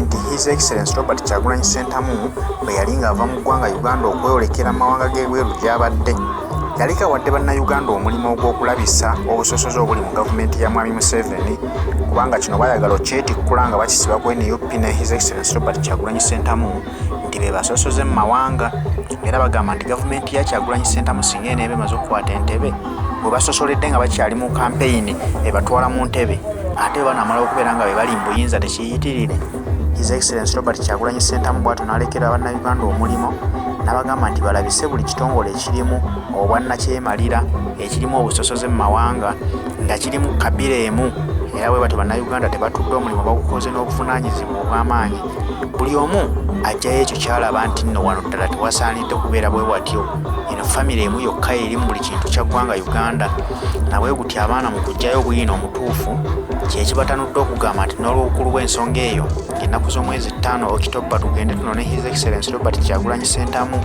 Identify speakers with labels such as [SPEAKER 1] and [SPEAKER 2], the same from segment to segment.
[SPEAKER 1] nti His Excellency Robert Kyagulanyi Ssentamu bwe yali ng'ava mu ggwanga Uganda okweyolekera amawanga g'ebweru gy'abadde yaleka wadde bannayuganda omulimu ogw'okulabisa obusosoze obuli mu gavumenti ya Mwami Museveni kubanga kino baayagala okyetikkula nga bakisiba ku NUP ne His Excellency Robert Kyagulanyi Ssentamu nti be basosoze mu mawanga era bagamba nti gavumenti ya Kyagulanyi Ssentamu singa eneeba emaze okukwata entebe bwe basosoledde nga bakyali mu kampeyini ebatwala mu ntebe ate banamala okubeera nga be bali mu buyinza tekiyitirire. His Excellency Robert Kyagulanyi Ssentamu bw'atyo n'alekera bannayuganda omulimu n'abagamba nti balabise buli kitongole ekirimu obwannakyemalira ekirimu obusosoze mu mawanga nga kirimu kabira emu era bwe batyo bannayuganda tebatudde omulimu bagukoze n'obuvunaanyizibwa obw'amaanyi. Buli omu ajjayo ekyo kyalaba nti nno wano ddala tewasaanidde kubeera bwe watyo eno famire emu yokka eri mu buli kintu kya ggwanga Uganda nabwe gutya abaana mu kuggyayo obuyina omutuufu kyekibatanudde okugamba nti n'olw'obukulu bw'ensonga eyo ng'ennaku z'omwezi 5 October tugende tunone His Excellency Robert Kyagulanyi Ssentamu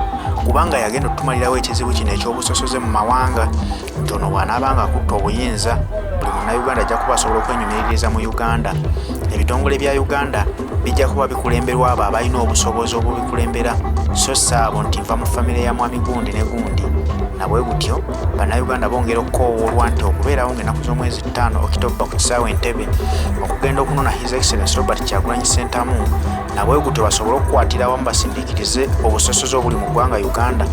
[SPEAKER 1] kubanga yagenda otumalirawo ekizibu kino eky'obusosoze mu mawanga nti ono bw'anaabanga akutta obuyinza buli munnayuganda ajja kuba asobola okwenyumiririza mu Uganda. Ebitongole bya Uganda bijja kuba bikulemberwa abo abalina obusobozi obubikulembera so saabo nti nva mu famire ya Mwami Gundi ne Gundi nabwe gutyo bannayuganda bongera okukoowolwa nti okubeerawo ng'ennaku z'omwezi 5 October ku kisaawe Entebbe okugenda okunona His Excellency Robert Kyagulanyi Ssentamu nabwe gutyo basobole okukwatirawo basindikirize obusosoze obuli mu ggwanga Uganda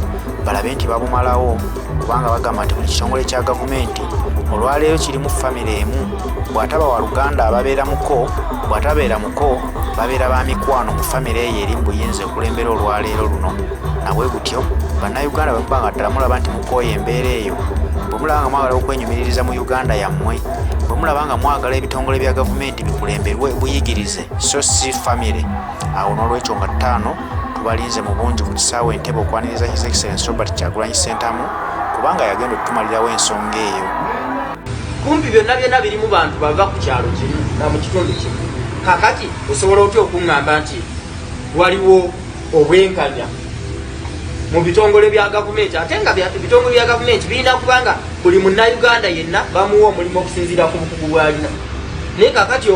[SPEAKER 1] balabe nti babumalawo kubanga bagamba nti buli kitongole kya gavumenti olwaleero kirimu famire emu bw'ataba wa Luganda ababeera muko bw'atabeera muko babeera ba mikwano mu famire eyo eri mu buyinza okulembera olwaleero luno nabwe gutyo bannayuganda bwe mubanga ddala mulaba nti mukooye embeera eyo bwe mulaba nga mwagala okwenyumiririza mu Uganda yammwe bwe mulaba nga mwagala ebitongole bya gavumenti bikulemberwe buyigirize so si famire awo n'olwekyo nga 5 tubalinze mu bungi ku kisaawe Entebbe okwaniriza His Excellency Robert Kyagulanyi Ssentamu kubanga yagenda okutumalirawo ensonga eyo.
[SPEAKER 2] Kumpi byonna biri mu bantu bava ku kyalo kimu na mu kitundu kimu kakati osobola otya okuŋŋamba nti waliwo obwenkanya mu bitongole bya gavumenti ate nga ebitongole bya gavumenti birina kubanga buli munnayuganda yenna bamuwa omulimu okusinziira ku bukugu bw'alina naye kakati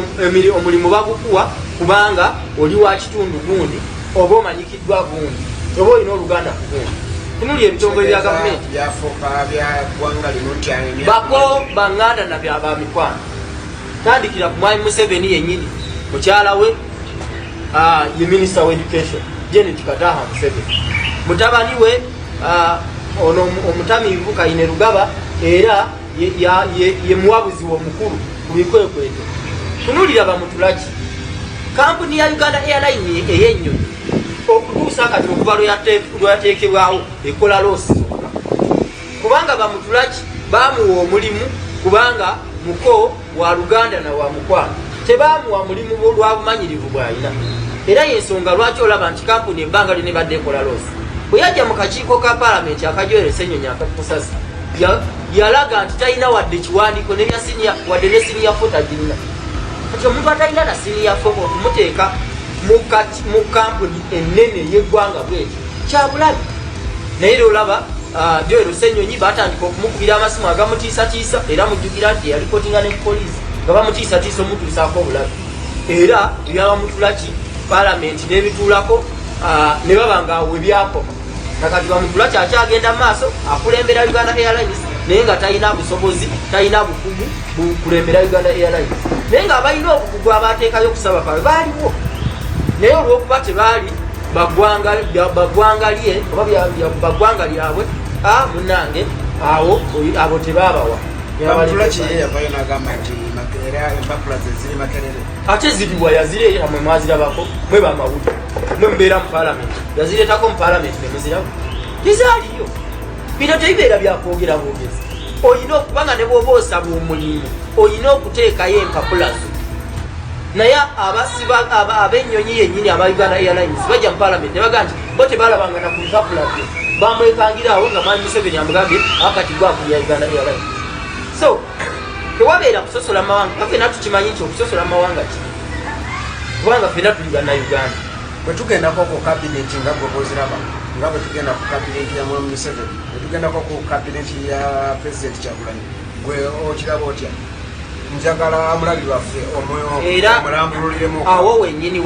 [SPEAKER 2] omulimu bagukuwa kubanga oli wa kitundu gundi oba omanyikiddwa gundi oba olina oluganda ku gundi tunuli ebitongole bya gavumenti bako baŋŋanda na byabamikwano tandikira ku Mwami Museveni yennyini mukyala we ye Minister of Education Janet Kataha Museveni mutabani we ono omutamiivu Kainerugaba era ye muwabuzi omukulu ku bikwekweto. Tunulira bamutulaki kampuni ya Uganda Airline ey'ennyonyi okutuusa kati okuva lweyateekebwawo ekola loosi kubanga bamutulaki baamuwa omulimu kubanga muko wa Luganda na wa mukwano tebaamuwa mulimu lwa bumanyirivu bw'alina era yensonga lwaki olaba nti kampuni ebbanga lyonna ebadde ekola loosi bwe yajja mu kakiiko ka paalamenti akajoyere Ssenyonyi akakusasa yalaga nti talina wadde kiwandiiko wadde ne siniya fo tagirina kati omuntu atalina na siniya fo okumuteeka mu kampuni ennene y'eggwanga bwekyo kyabulabi naye olaba Joyero Ssenyonyi batandika okumukubira amasimu agamutiisatiisa era mujjukira nti yalipootinga ne poliisi nga bamutiisatiisa omutuusaako obulabi era ebyabamutulaki paalamenti n'ebituulako ne baba nga awo ebyakoma nakati bamutulaki akyagenda maaso akulembera Uganda Airlines naye nga talina busobozi talina bukugu bukulembera Uganda Airlines naye nga abalina obukugu abateekayo okusaba kwabe baaliwo naye olw'okuba tebaali baggwanga lye oba baggwanga lyabwe munange abo tebaabawa ate ziriwa yazireeta mwe mwazirabako mwe bamawulire mwe mubeera mu paalamenti yazireetako mu paalamenti ne muzirabo tizaaliyo bino tebibeera byakwogera bwogezi olina okubanga ne bw'oba osaba omulimu olina okuteekayo empapulazo naye ab'ennyonyi yennyini aba Uganda Airlines bajja mu paalamenti ne bagaa nti bo tebalabanga na ku lupapula lwe bamwekangirawo nga Mwami Museveni amugambye akati gwakulya Uganda Airlines. So tewabeera kusosola mawanga ffenna tukimanyi nti okusosola mawanga ki kubanga ffenna tuli bannayuganda
[SPEAKER 3] bwe tugendako ku kabineti nga gwe bwoziraba nga bwe tugenda ku kabineti ya Mwami Museveni bwe tugendako ku kabineti ya President Kyagulanyi gwe okiraba otya njagala amulabi waffe omulambululiremu
[SPEAKER 2] awo wennyini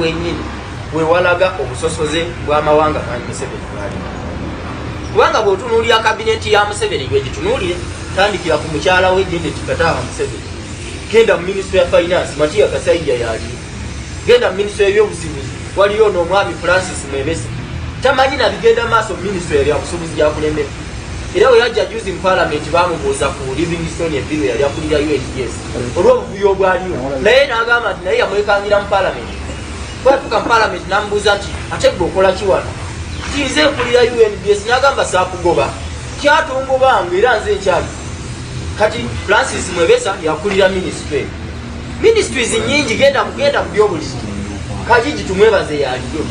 [SPEAKER 2] we walaga obusosoze bw'amawanga Mwami Museveni bwali. Kubanga bw'otunuulira kabineti ya Museveni gwegitunuulire, tandikira ku mukyala we Janet Kataha Museveni, genda mu minisitule ya finance Matiya Kasaija yaliyo, genda mu minisitule y'ebyobusuubuzi waliyo n'omwami Francis Mwebese, tamanyi nabigenda maaso mu minisitule ya busuubuzi gyakulembera. Era we yajja juzi mu parliament bamubuuza ku Livingstone ebiro yali akulira UNDS olw'obuvuyo obwaliyo, naye n'agamba nti naye yamwekangira mu parliament. Bwatuuka mu parliament n'amubuuza nti ate gwe okola ki wano? Nze nkulira UNDS. N'agamba saakugoba kyatungubanga era nze nkyali. Kati Francis Mwebesa yakulira ministries nyingi, genda mu by'obulisi Kajiji tumwebaze yaliyo,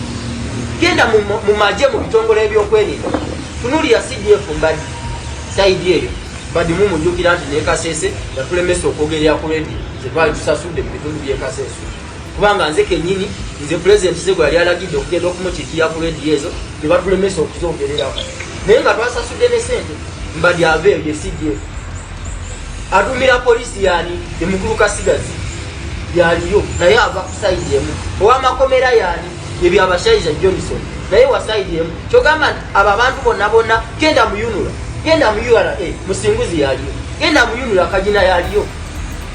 [SPEAKER 2] genda mu magye mu bitongole ebyokwerinda, tunuulira CDF mbadi saidi eyo badi mumujjukira nti ne Kasese yatulemesa okwogerera ku redio ze twali tusasudde mu bitundu by'e Kasese, kubanga nze kennyini nze pulezidenti ze gwe yali alagidde okugenda okumukiikira ku redio ezo ne batulemesa okuzongererako, naye nga twasasudde ne sente mbadi aveeyo ye CDF. Atumira polisi yani ye mukulu Kasigazi yaliyo, naye ava ku saidi emu. Ow'amakomera yani ye byabashaiza Johnson, naye wa saidi emu. Kyogamba nti abo abantu bonna genda mu UNRA, genda mu URA, Musinguzi yaliyo, genda mu UNRA Kagina yaliyo.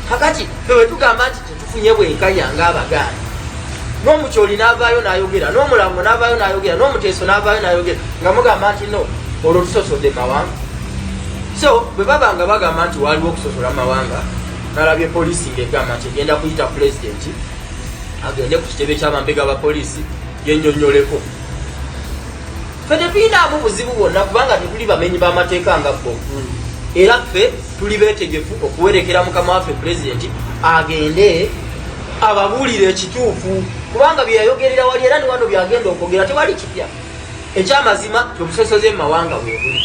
[SPEAKER 2] Kakati fewe tugamba nti tetufunye bwenkanya ng'Abaganda. N'Omukyoli n'avaayo n'ayogera, n'Omulango n'avaayo n'ayogera, n'Omuteeso n'avaayo n'ayogera, nga mugamba nti no, olwo tusosodde mawanga. So bwe babanga bagamba nti waliwo okusosola mawanga, nalabye polisi ng'egamba nti egenda kuyita pulezidenti agende ku kitebe ky'abambega ba polisi yennyonnyoleko. Ffe tetuyinaamu buzibu bwonna kubanga tetuli bamenyi b'amateeka nga bo, era ffe tuli beetegefu okuwerekera mukama waffe pulezidenti agende ababuulire ekituufu, kubanga bye yayogerera wali era ne wano byagenda okwogera tewali kipya. Ekyamazima obusosoze mu mawanga bwe buli.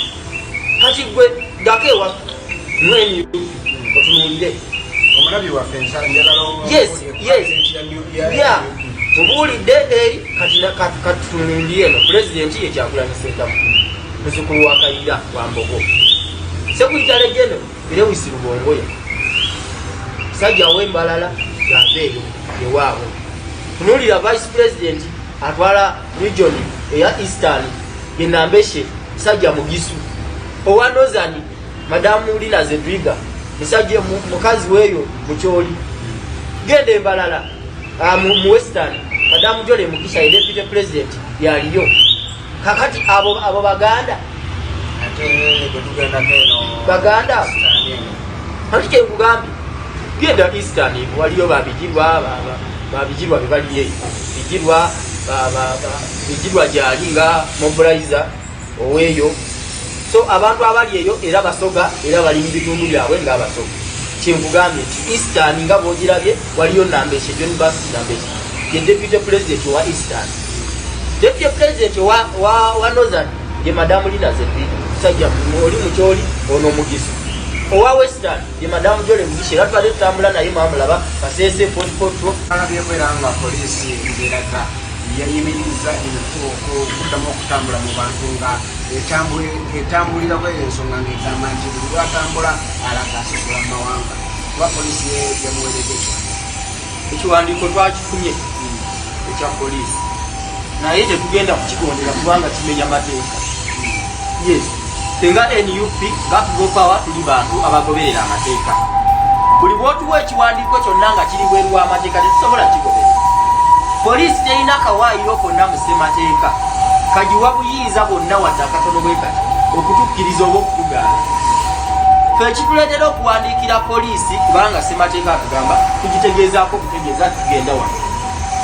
[SPEAKER 2] Kati gwe dake wa mweni otunuulire
[SPEAKER 3] omulabi waffe njagala
[SPEAKER 2] yes yeah mubuulidde eri kati tunuulire eno pulezidenti ye Kyagulanyi Ssentamu muzzukulu wa Kayiira wa Mbogo, Sekuyitale General Lewis Lubongoya, musajja w'Embalala yaveeyo ewaabwe. Tunuulira vice president atwala region eya Eastern ye Nambeshe, musajja Mugisu. Owa Northern Madamu Lina Zedwiga, musajja mukazi weeyo Mukyoli. Genda Embalala mu Western Madamu Jole Mukisha ye deputy president yaliyo. Kakati abo Baganda Baganda kati kyekugambye genda Eastern waliyo babijirwa bebaliyeyo bijirwa gyali nga mobilizer oweeyo. So abantu abali eyo era basoga era bali mu bitundu byabwe ng'abasoga. Kyenkugambye nti Eastern nga bw'ogirabye waliyo Nambeshe, John Bass Nambeshe ye deputy president wa Eastern. Deputy president wa Northern ye Madamu Lina Zedwiga, musajja oli Mukyoli ono Mugisu. Owa Western ye Madamu Jole Mugisha era twali tutambula naye mwamulaba Kasese potipotro.
[SPEAKER 3] Alabyeko era nga polisi ngeraga yayimiriza okuddamu okutambula mu bantu nga etambulira kw'ensonga ng'egamba nti buli lwatambula alaga asosola amawanga. Kuba polisi yamuweregeje
[SPEAKER 2] ekiwandiiko twakifunye ekya polisi, naye tetugenda kukigondera kubanga kimenya mateeka. Yes, tenga NUP nga tugopawa tuli bantu abagoberera amateeka. Buli bw'otuwa ekiwandiiko kyonna nga kiri bweru w'amateeka tetusobola kigobera. Polisi terina kawaayiro konna mu ssemateeka kagiwa buyinza bwonna wadde akatono bwe kati okutukkiriza oba okutugaana. Ffe ekituleetera okuwandiikira polisi kubanga ssemateeka atugamba tugitegeezaako okutegeeza tugenda wano.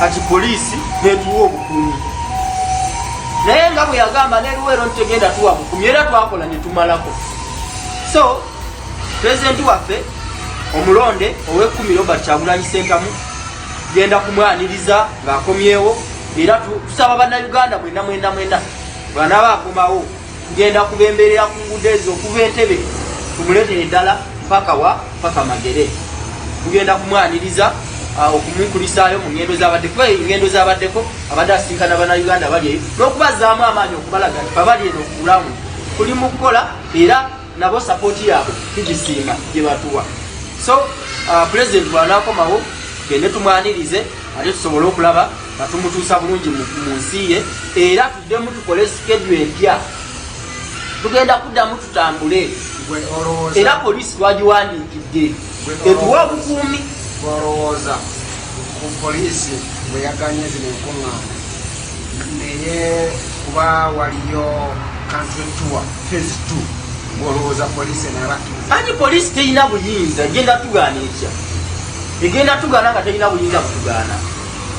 [SPEAKER 2] Kati polisi netuwa obukuumi, naye nga bwe yagamba n'eruweero ntegenda tuwa bukuumi era twakola ne tumalako. So pulezidenti waffe omulonde ow'ekkumi Robert Kyagulanyi Ssentamu genda kumwaniriza ng'akomyewo, era tusaba bannayuganda mwenna bw'anaaba akomawo tugenda kubemberera ku nguudo ezo okuva Entebbe tumuleetere ddala paka Magere. Tugenda kumwaniriza okumukulisaayo mu ngendo z'abaddeko, engendo z'abaddeko abadde asinkana bannayuganda bali eyo n'okubazaamu amaanyi okubalaga nti babali eno okulamu tuli mu kukola era nabo sapooti yaabwe tugisiima gye batuwa. So president bw'anaakomawo gende tumwanirize ate tusobole okulaba nga tumutuusa bulungi mu nsi ye, era tuddemu tukole schedule empya, tugenda kuddamu tutambule, era poliisi twagiwandiikidde etuwa obukuumi.
[SPEAKER 3] Olowooza ku poliisi bwe yaganye zino enkuŋŋaana naye kuba waliyo country tour phase 2, olowooza poliisi enabakkiriza?
[SPEAKER 2] Anti poliisi terina buyinza, egenda tugaana etya? Egenda tugaana nga terina buyinza kutugaana.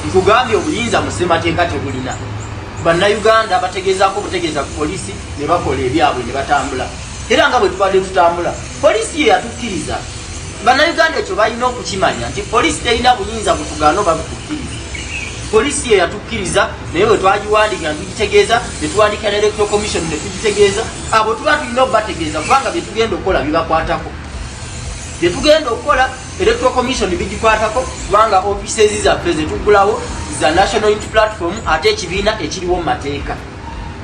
[SPEAKER 2] Nkugambye obuyinza mu ssemateeka tebulina. Bannayuganda bategeezaako obutegeeza ku poliisi ne bakola ebyabwe ne batambula. Era nga bwe tubadde tutambula, poliisi ye yatukkiriza. Bannayuganda ekyo balina okukimanya nti poliisi terina buyinza butugaana oba butukkiriza. Poliisi ye yatukkiriza, naye bwe twagiwandiika ntugitegeeza, ne tuwandiika ne electoral commission ne tugitegeeza, abo tuba tulina okubategeeza kubanga bye tugenda okukola bibakwatako. Bye tugenda okukola electoral commission bigikwatako kubanga offices zaffe ze tuggulawo za national unity platform ate ekibiina ekiriwo mu mateeka.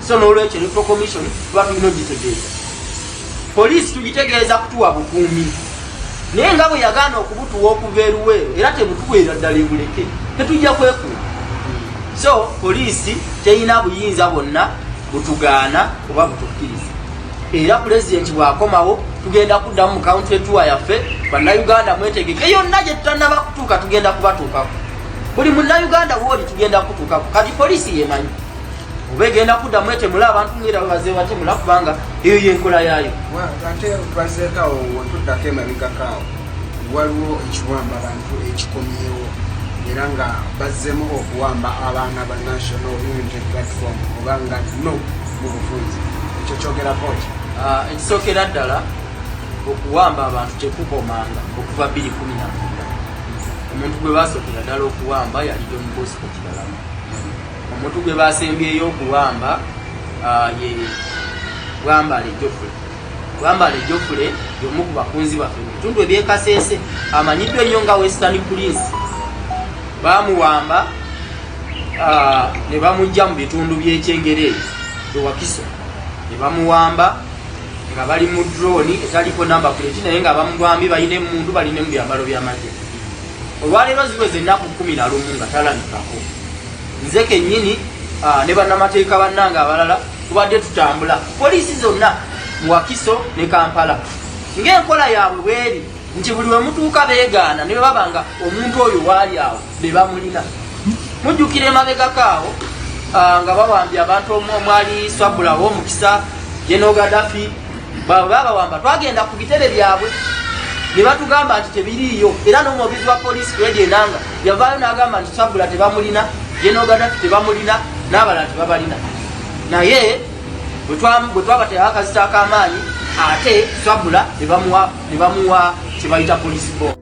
[SPEAKER 2] So n'olwekyo electoral commission tuba tulina ogitegeeza. Poliisi tugitegeeza kutuwa bukuumi, naye nga bwe yagaana okubutuwa okuva eruweero era tebutuweera ddala ebuleke, tetujja kwekuuma. So poliisi terina buyinza bwonna butugaana oba butukkiriza. Era pulezidenti bw'akomawo tugenda kuddamu mu country tour yaffe, bannayuganda mwetegeke, yonna gye tutannaba kutuuka tugenda kubatuukako. Buli munnayuganda wooli tugenda kutuukako, kati poliisi yemanyi oba egenda kuddamu etemula abantu ngera baze batemula kubanga eyo yenkola yaayo.
[SPEAKER 3] Ate bazeekawo wetuddako emabegakaawo waliwo ekiwamba abantu ekikomyewo era nga bazzemu okuwamba abaana ba national unity platform obanga no mu bufunzi, ekyo kyogerako ki?
[SPEAKER 2] Ekisookera ddala okuwamba abantu tekukomanga okuva 2019. Omuntu gwe basookera ddala okuwamba yali John Bosco Kibalama. Omuntu gwe basembyeyo okuwamba ye Bwambale Geoffrey. Bwambale Geoffrey y'omu ku bakunzi baffe mu bitundu ebyekasese, amanyiddwa ennyo nga Western Police. Bamuwamba ne bamujja mu bitundu by'Ekyengerere ewakiso, ne bamuwamba nga bali mu drone etaliko namba plate naye nga bamugwambye balina emundu balina mu byambalo by'amagye. Olwaleero ziweze ennaku 11 nga talamikako. Nze kennyini ne bannamateeka bannanga abalala tubadde tutambula poliisi zonna mu Wakiso ne Kampala, ng'enkola yaabwe bweri nti buli we mutuuka beegaana ne babanga omuntu oyo waali awo be bamulina. Mujjukira emabegakaawo nga bawambye abantu omwali Swabula w'omukisa General Gaddafi, babawamba twagenda ku bitebe byabwe ne batugamba nti tebiriiyo, era n'omuwagizi wa poliisi Fred Enanga yavaayo n'agamba nti Swabula tebamulina, General Gaddafi tebamulina, n'abalala tebabalina. Naye bwe twabatera akazita ak'amaanyi ate Swabula ne bamuwa kye bayita police bomb.